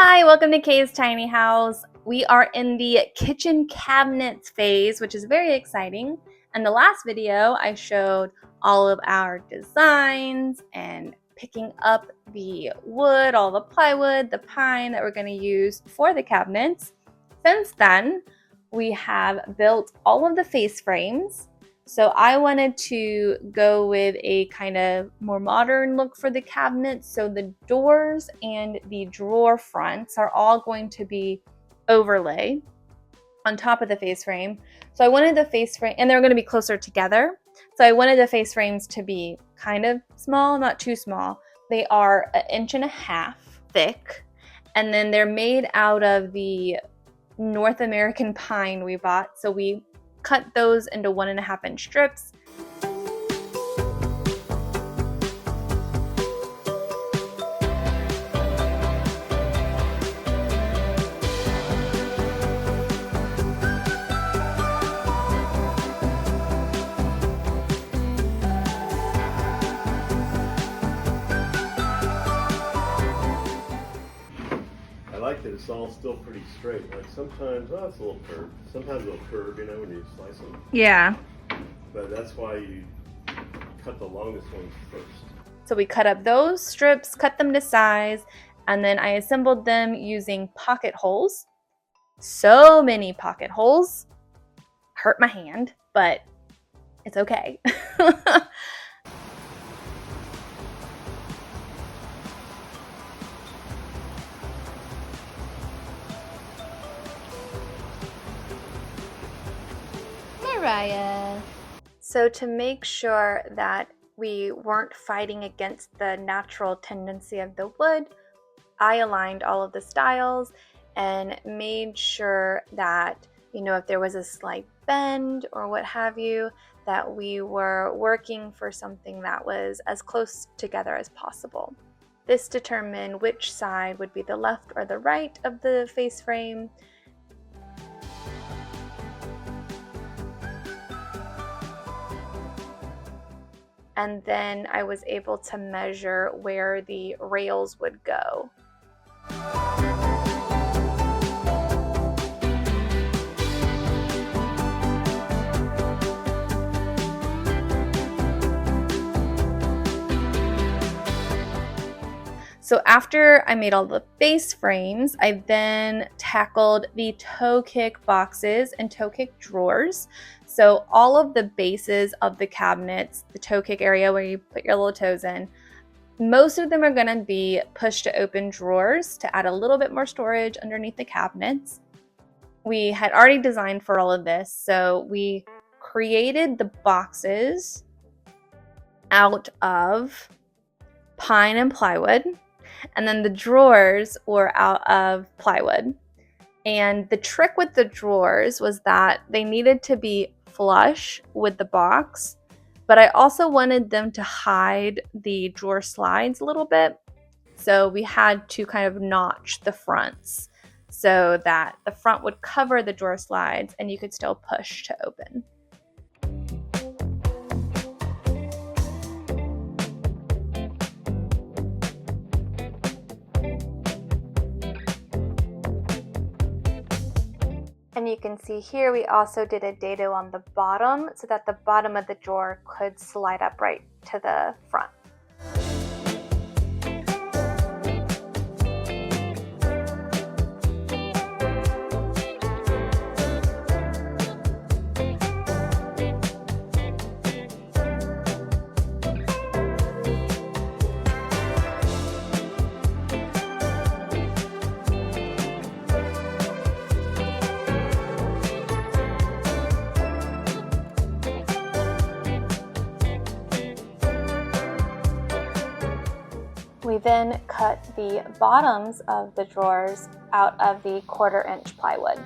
Hi, welcome to Kay's Tiny House. We are in the kitchen cabinets phase, which is very exciting. In the last video, I showed all of our designs and picking up the wood, all the plywood, the pine that we're going to use for the cabinets. Since then, we have built all of the face frames. So I wanted to go with a kind of more modern look for the cabinets. So the doors and the drawer fronts are all going to be overlay on top of the face frame. So I wanted the face frame, and they're going to be closer together. So I wanted the face frames to be kind of small, not too small. They are 1.5 inches thick, and then they're made out of the North American pine we bought. So we cut those into 1.5 inch strips. I like that it's all still pretty straight. Like sometimes, oh, it's a little curved. Sometimes it'll curve, you know, when you slice them. Yeah. But that's why you cut the longest ones first. So we cut up those strips, cut them to size, and then I assembled them using pocket holes. So many pocket holes. Hurt my hand, but it's okay. Mariah. So to make sure that we weren't fighting against the natural tendency of the wood, I aligned all of the stiles and made sure that, you know, if there was a slight bend or what have you, that we were working for something that was as close together as possible. This determined which side would be the left or the right of the face frame. And then I was able to measure where the rails would go. So after I made all the base frames, I then tackled the toe kick boxes and toe kick drawers. So all of the bases of the cabinets, the toe kick area where you put your little toes in, most of them are going to be push to open drawers to add a little bit more storage underneath the cabinets. We had already designed for all of this, so we created the boxes out of pine and plywood. And then the drawers were out of plywood. And the trick with the drawers was that they needed to be flush with the box, but I also wanted them to hide the drawer slides a little bit. So we had to kind of notch the fronts so that the front would cover the drawer slides and you could still push to open. And you can see here we also did a dado on the bottom so that the bottom of the drawer could slide up right to the front. We then cut the bottoms of the drawers out of the 1/4 inch plywood.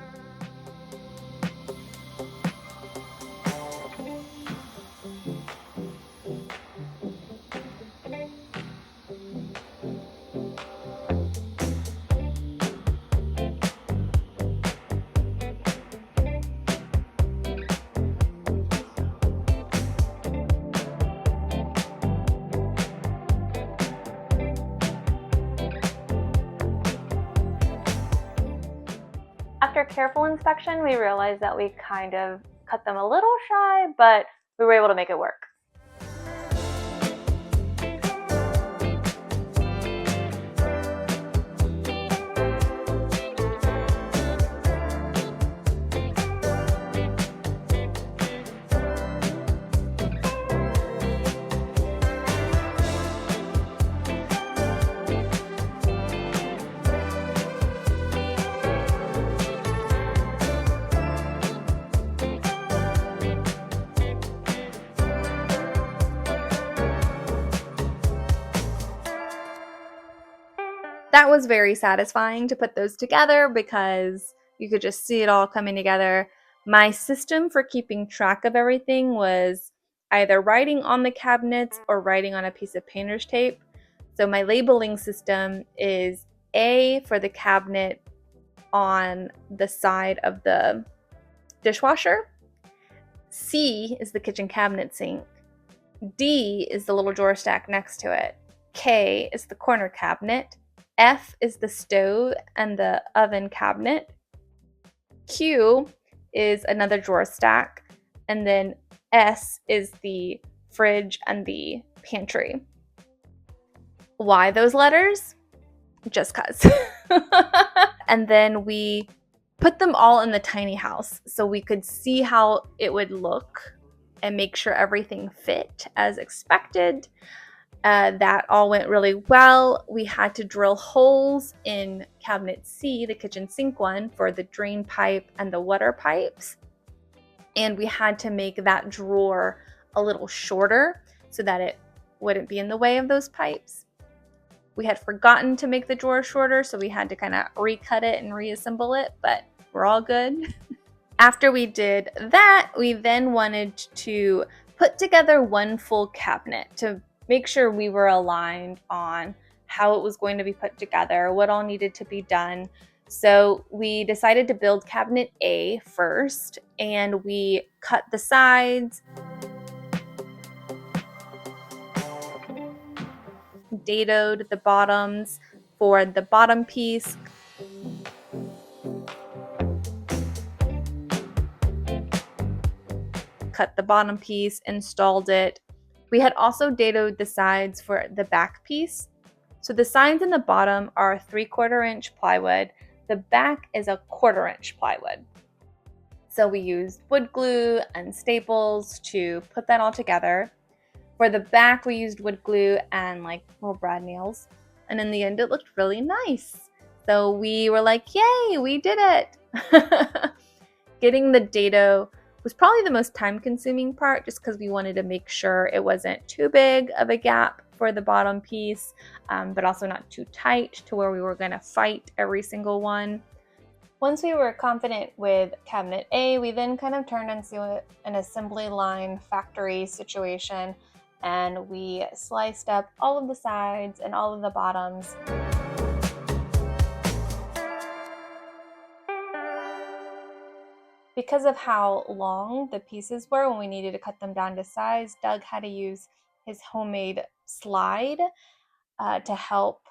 after careful inspection, we realized that we kind of cut them a little shy, but we were able to make it work. That was very satisfying to put those together because you could just see it all coming together. My system for keeping track of everything was either writing on the cabinets or writing on a piece of painter's tape. So my labeling system is A for the cabinet on the side of the dishwasher, C is the kitchen cabinet sink, D is the little drawer stack next to it, K is the corner cabinet, F is the stove and the oven cabinet, Q is another drawer stack, and then S is the fridge and the pantry. Why those letters? Just 'cause. And then we put them all in the tiny house so we could see how it would look and make sure everything fit as expected. That all went really well. We had to drill holes in cabinet C, the kitchen sink one, for the drain pipe and the water pipes. And we had to make that drawer a little shorter so that it wouldn't be in the way of those pipes. We had forgotten to make the drawer shorter, so we had to kind of recut it and reassemble it, but we're all good. After we did that, we then wanted to put together one full cabinet to make sure we were aligned on how it was going to be put together, what all needed to be done. So we decided to build cabinet A first, and we cut the sides, dadoed the bottoms for the bottom piece, cut the bottom piece, installed it. We had also dadoed the sides for the back piece. So the sides and the bottom are 3/4 inch plywood. The back is a 1/4 inch plywood. So we used wood glue and staples to put that all together. For the back, we used wood glue and like little brad nails. And in the end, it looked really nice. So we were like, yay, we did it. Getting the dado was probably the most time-consuming part just because we wanted to make sure it wasn't too big of a gap for the bottom piece, but also not too tight to where we were going to fight every single one. Once we were confident with cabinet A, we then kind of turned into an assembly line factory situation, and we sliced up all of the sides and all of the bottoms. Because of how long the pieces were when we needed to cut them down to size, Doug had to use his homemade slide to help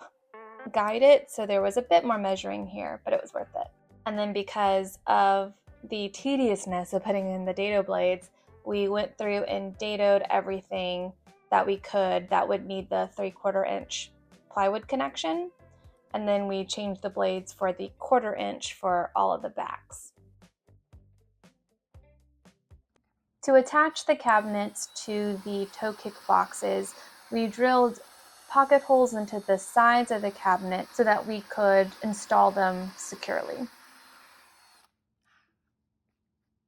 guide it. So there was a bit more measuring here, but it was worth it. And then because of the tediousness of putting in the dado blades, we went through and dadoed everything that we could that would need the 3/4 inch plywood connection. And then we changed the blades for the 1/4 inch for all of the backs. To attach the cabinets to the toe kick boxes, we drilled pocket holes into the sides of the cabinet so that we could install them securely.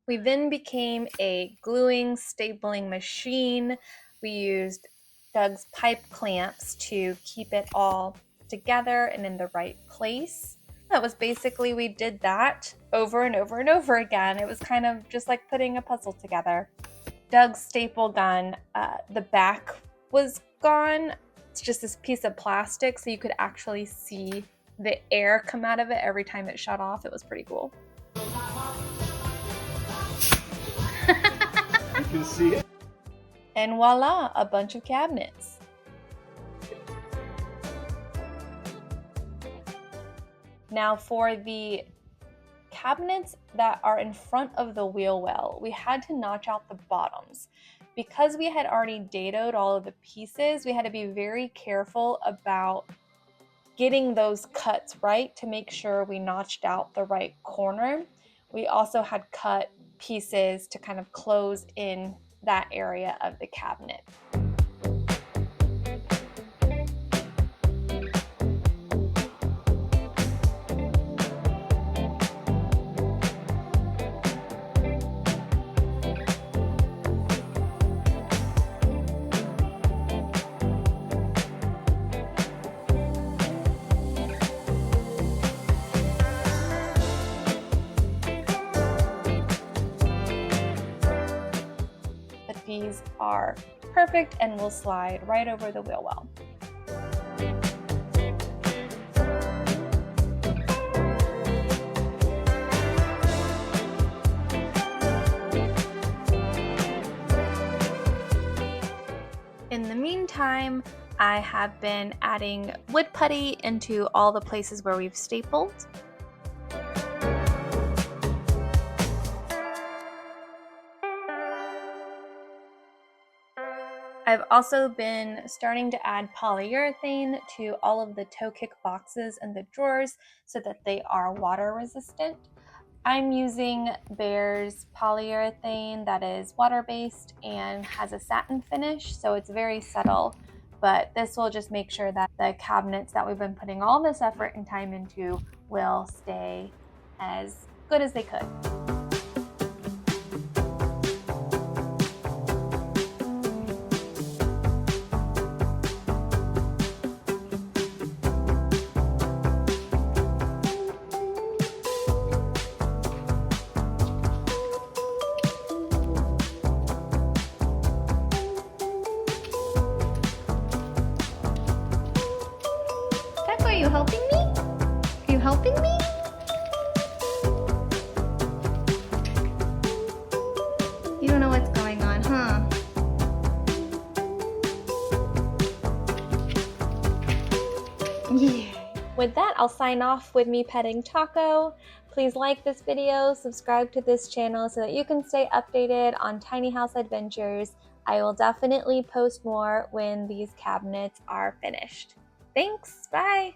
We then became a gluing, stapling machine. We used Doug's pipe clamps to keep it all together and in the right place. That was basically, we did that over and over and over again. It was kind of just like putting a puzzle together. Doug's staple gun, the back was gone. It's just this piece of plastic, so you could actually see the air come out of it every time it shut off. It was pretty cool. You can see it. And voila, a bunch of cabinets. Now for the cabinets that are in front of the wheel well, we had to notch out the bottoms. Because we had already dadoed all of the pieces, we had to be very careful about getting those cuts right to make sure we notched out the right corner. We also had cut pieces to kind of close in that area of the cabinet. These are perfect and will slide right over the wheel well. In the meantime, I have been adding wood putty into all the places where we've stapled. I've also been starting to add polyurethane to all of the toe kick boxes and the drawers so that they are water resistant. I'm using Bear's polyurethane that is water-based and has a satin finish, so it's very subtle, but this will just make sure that the cabinets that we've been putting all this effort and time into will stay as good as they could. Are you helping me? Are you helping me? You don't know what's going on, huh? Yeah. With that, I'll sign off with me petting Taco. Please like this video, subscribe to this channel so that you can stay updated on tiny house adventures. I will definitely post more when these cabinets are finished. Thanks, bye!